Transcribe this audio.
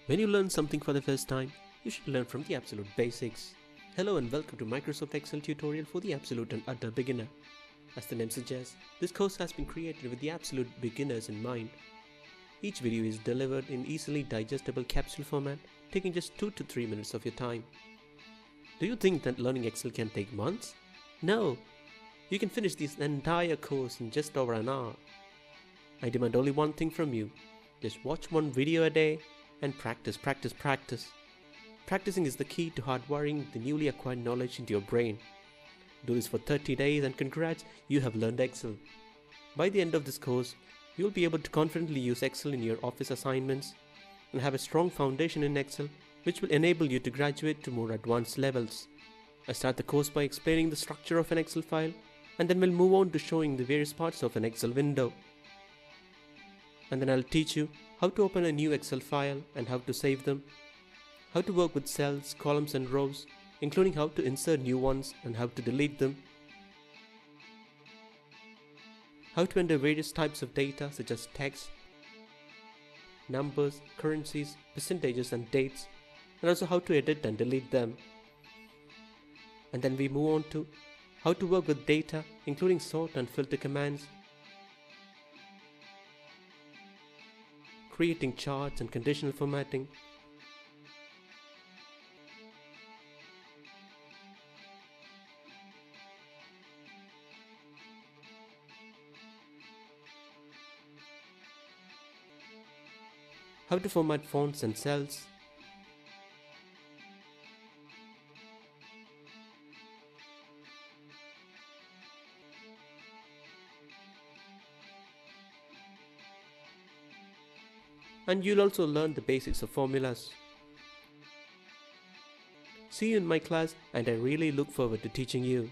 When you learn something for the first time, you should learn from the absolute basics. Hello and welcome to Microsoft Excel tutorial for the absolute and utter beginner. As the name suggests, this course has been created with the absolute beginners in mind. Each video is delivered in easily digestible capsule format, taking just 2 to 3 minutes of your time. Do you think that learning Excel can take months? No! You can finish this entire course in just over an hour. I demand only one thing from you. Just watch one video a day and practice. Practicing is the key to hardwiring the newly acquired knowledge into your brain. Do this for 30 days and congrats, you have learned Excel. By the end of this course, you will be able to confidently use Excel in your office assignments and have a strong foundation in Excel, which will enable you to graduate to more advanced levels. I start the course by explaining the structure of an Excel file, and then we'll move on to showing the various parts of an Excel window. And then I'll teach you how to open a new Excel file and how to save them, how to work with cells, columns and rows, including how to insert new ones and how to delete them, how to enter various types of data such as text, numbers, currencies, percentages and dates, and also how to edit and delete them. And then we move on to how to work with data, including sort and filter commands, creating charts and conditional formatting, how to format fonts and cells, and you'll also learn the basics of formulas. See you in my class, and I really look forward to teaching you.